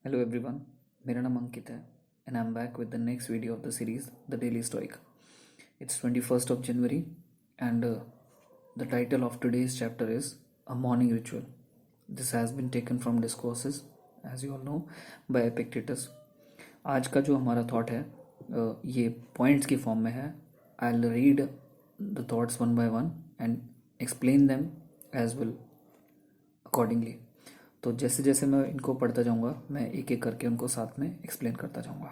Hello everyone, मेरा नाम अंकित है and I'm back with the next video of the series The Daily Stoic. It's 21st of January and the title of today's chapter is A Morning Ritual. This has been taken from discourses as you all know by Epictetus. आज का जो हमारा thought है ये points की form में है. I'll read the thoughts one by one and explain them as well accordingly. तो जैसे जैसे मैं इनको पढ़ता जाऊंगा मैं एक एक करके उनको साथ में एक्सप्लेन करता जाऊंगा.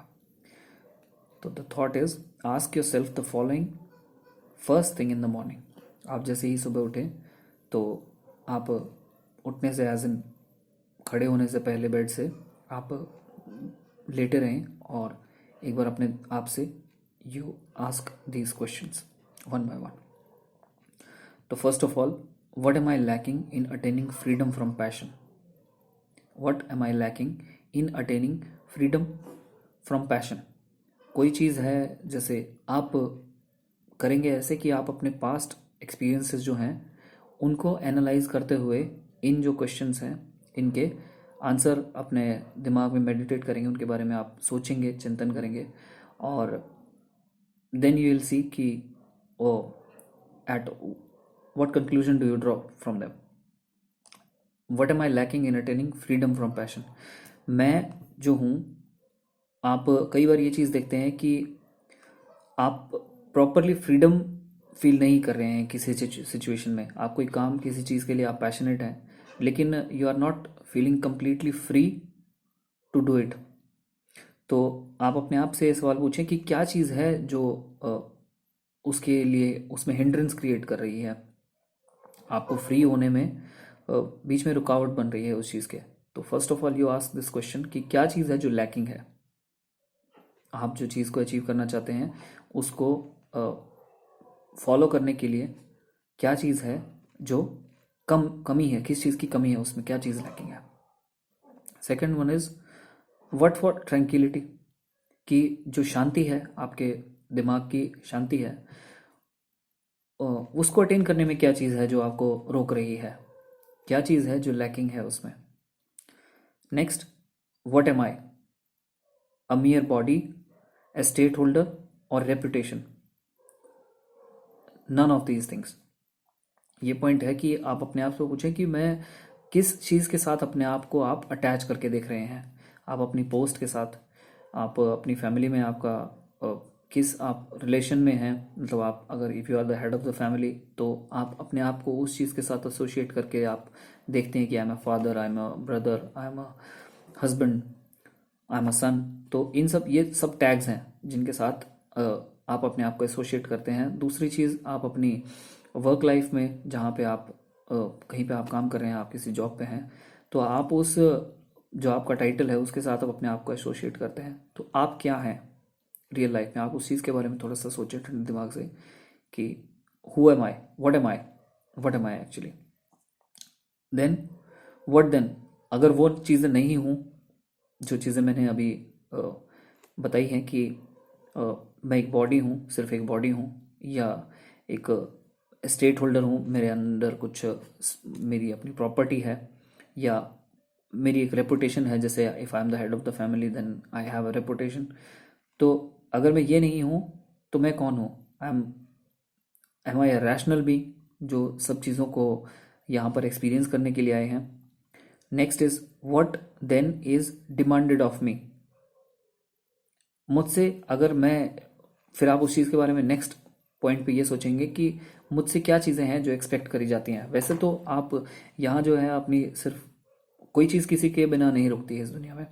तो the thought is ask your self the following first thing in the morning. आप जैसे ही सुबह उठें तो आप उठने से एज इन खड़े होने से पहले बेड से आप लेटे रहें और एक बार अपने आप से you ask these questions one by one. तो first of all, what am I lacking in attaining freedom from passion? What am I lacking in attaining freedom from passion? कोई चीज़ है जैसे आप करेंगे ऐसे कि आप अपने पास्ट एक्सपीरियंसेस जो हैं उनको एनालाइज करते हुए इन जो क्वेश्चंस हैं इनके आंसर अपने दिमाग में मेडिटेट करेंगे, उनके बारे में आप सोचेंगे, चिंतन करेंगे और देन यू विल सी कि ओ एट what conclusion do you draw from them. What am I lacking in attaining freedom from passion? मैं जो हूँ, आप कई बार ये चीज़ देखते हैं कि आप प्रॉपरली फ्रीडम फील नहीं कर रहे हैं किसी सिचुएशन में. आप कोई काम, किसी चीज़ के लिए आप पैशनेट हैं लेकिन you are not feeling completely free to do it. तो आप अपने आप से सवाल पूछें कि क्या चीज़ है जो उसके लिए उसमें हिंड्रेंस क्रिएट कर रही है, आपको फ्री होने में बीच में रुकावट बन रही है उस चीज़ के. तो first of all you ask this question कि क्या चीज़ है जो लैकिंग है. आप जो चीज़ को अचीव करना चाहते हैं उसको फॉलो करने के लिए क्या चीज़ है जो कमी है, किस चीज़ की कमी है उसमें, क्या चीज़ लैकिंग है. Second one is what for tranquillity, कि जो शांति है, आपके दिमाग की शांति है, उसको अटेन करने में क्या चीज़ है जो आपको रोक रही है, क्या चीज़ है जो लैकिंग है उसमें. Next, what am I? A mere body, a state holder और reputation? None of these things. ये पॉइंट है कि आप अपने आप से पूछें कि मैं किस चीज़ के साथ अपने आप को आप अटैच करके देख रहे हैं. आप अपनी पोस्ट के साथ, आप अपनी फैमिली में आपका किस आप रिलेशन में हैं, मतलब आप अगर if you are the head of the family तो आप अपने आप को उस चीज़ के साथ एसोसिएट करके आप देखते हैं कि I am a father, I am a brother, I am a husband, I am a son. तो इन सब ये सब टैग्स हैं जिनके साथ आप अपने आप को एसोशिएट करते हैं. दूसरी चीज़, आप अपनी वर्क लाइफ में जहाँ पे आप कहीं पे आप काम कर रहे हैं, आप किसी जॉब पे हैं, तो आप उस जो आपका टाइटल है उसके साथ आप अपने आप को एसोशिएट करते हैं. तो आप क्या हैं रियल लाइफ में, आप उस चीज़ के बारे में थोड़ा सा सोचें ठंडे दिमाग से कि who am I, what am I, what am I actually. Then what then, अगर वो चीज़ें नहीं हूँ जो चीज़ें मैंने अभी बताई हैं कि मैं एक बॉडी हूँ, सिर्फ एक बॉडी हूँ, या एक स्टेट होल्डर हूँ, मेरे अंदर कुछ मेरी अपनी प्रॉपर्टी है, या मेरी एक रेपुटेशन है, जैसे if I am the head of the family then I have a reputation. तो अगर मैं ये नहीं हूँ तो मैं कौन हूँ? Am I a rational being जो सब चीज़ों को यहाँ पर एक्सपीरियंस करने के लिए आए हैं. Next is what then is demanded of me, मुझसे अगर मैं, फिर आप उस चीज़ के बारे में नेक्स्ट पॉइंट पे ये सोचेंगे कि मुझसे क्या चीज़ें हैं जो एक्सपेक्ट करी जाती हैं. वैसे तो आप यहाँ जो है अपनी सिर्फ कोई चीज़ किसी के बिना नहीं रुकती है इस दुनिया में.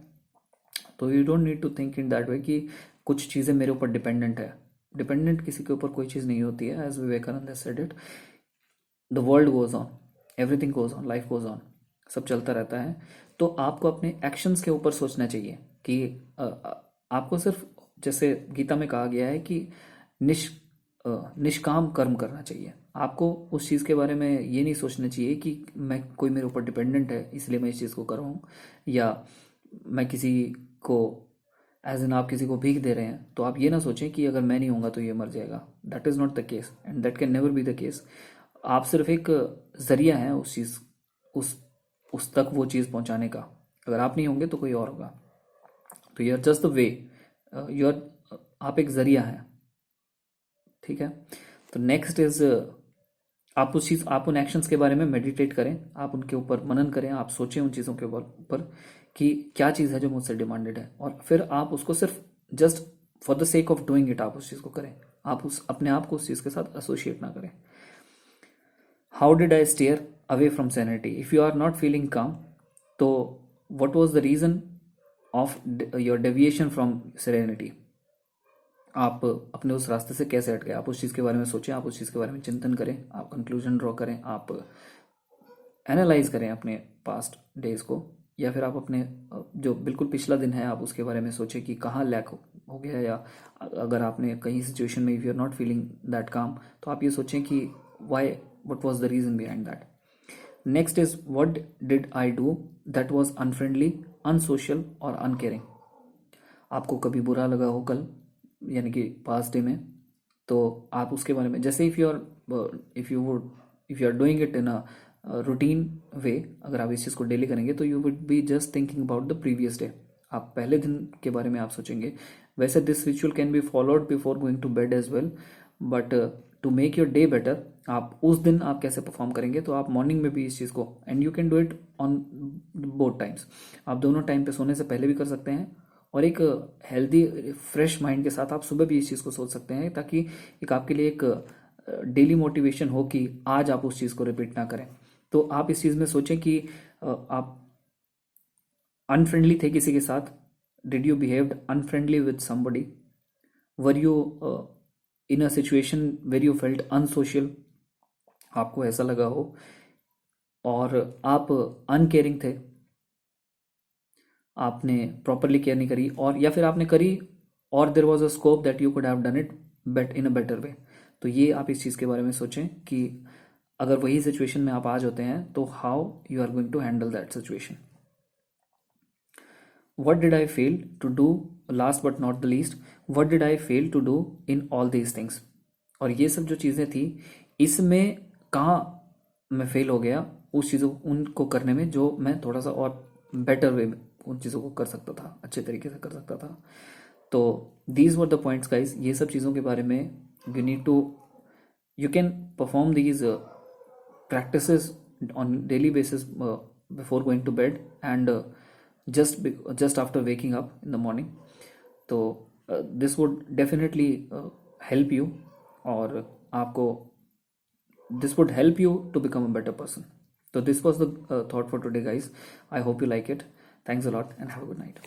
तो you don't need to think in that way कि कुछ चीज़ें मेरे ऊपर डिपेंडेंट है. डिपेंडेंट किसी के ऊपर कोई चीज़ नहीं होती है. As Vivekananda said it, the world goes on, everything goes on, life goes on, सब चलता रहता है. तो आपको अपने एक्शंस के ऊपर सोचना चाहिए कि आपको सिर्फ, जैसे गीता में कहा गया है कि निष्काम कर्म करना चाहिए. आपको उस चीज़ के बारे में ये नहीं सोचना चाहिए कि मैं, कोई मेरे ऊपर डिपेंडेंट है इसलिए मैं इस चीज़ को कर रहा हूँ, या मैं किसी को एज एन, आप किसी को भीख दे रहे हैं तो आप ये ना सोचें कि अगर मैं नहीं होऊंगा तो ये मर जाएगा. That is not the case and that can never be the case. आप सिर्फ एक जरिया हैं उस चीज़, उस तक वो चीज़ पहुंचाने का. अगर आप नहीं होंगे तो कोई और होगा. तो you are just the way, you are, आप एक जरिया हैं, ठीक है। तो नेक्स्ट इज, आप उन एक्शंस के बारे में मेडिटेट करें, आप उनके ऊपर मनन करें, आप सोचें उन चीज़ों के ऊपर कि क्या चीज़ है जो मुझसे डिमांडेड है, और फिर आप उसको सिर्फ just for the sake of doing it आप उस चीज़ को करें, आप उस अपने आप को उस चीज़ के साथ एसोसिएट ना करें। How did I steer away from sanity? If you are not feeling calm, तो what was the reason of your deviation from serenity? आप अपने उस रास्ते से कैसे हट गए? आप उस चीज़ के बारे में सोचें, आप उस चीज़ के बारे में चिंतन करें, आप कंक्लूजन ड्रॉ करें, आप एनालाइज करें अपने पास्ट डेज को, या फिर आप अपने जो बिल्कुल पिछला दिन है आप उसके बारे में सोचें कि कहाँ लैक हो गया, या अगर आपने कहीं सिचुएशन में if you are not feeling that calm, तो आप ये सोचें कि why, what was the reason behind that. Next is, what did I do that was unfriendly, unsocial और अनकेयरिंग? आपको कभी बुरा लगा हो कल, यानी कि पास्ट डे में, तो आप उसके बारे में, जैसे if you are doing it in a routine way, अगर आप इस चीज़ को डेली करेंगे तो you would be just thinking about the previous day, आप पहले दिन के बारे में आप सोचेंगे। वैसे this ritual can be followed before going to bed as well, but to make your day better, आप उस दिन आप कैसे परफॉर्म करेंगे, तो आप मॉर्निंग में भी इस चीज़ को, and you can do it on both times, आप दोनों टाइम पे सोने से पहले भी कर सकते हैं, और एक हेल्दी फ्रेश माइंड के साथ आप सुबह भी इस चीज़ को सोच सकते हैं, ताकि एक आपके लिए एक डेली मोटिवेशन हो कि आज आप उस चीज़ को रिपीट ना करें। तो आप इस चीज़ में सोचें कि आप अनफ्रेंडली थे किसी के साथ, did you behaved unfriendly with somebody, were you in a situation where you felt unsocial, आपको ऐसा लगा हो, और आप अनकेयरिंग थे, आपने प्रॉपरली केयर नहीं करी, और या फिर आपने करी और there was a scope that you could have done it in a better way. तो ये आप इस चीज़ के बारे में सोचें कि अगर वही सिचुएशन में आप आज होते हैं तो how you are going to handle that situation. What did I fail to do, last but not the least, what did I fail to do in all these things? और ये सब जो चीज़ें थी, इसमें कहाँ मैं फेल हो गया उस चीज़ों उनको करने में जो मैं थोड़ा सा और बेटर वे में उन चीज़ों को कर सकता था, अच्छे तरीके से कर सकता था। तो these were the points guys, ये सब चीज़ों के बारे में you need to, you can perform these practices on daily basis before going to bed, and just after waking up in the morning. तो this would definitely help you, और आपको this would help you to become a better person. So this was the thought for today guys. I hope you like it. Thanks a lot and have a good night.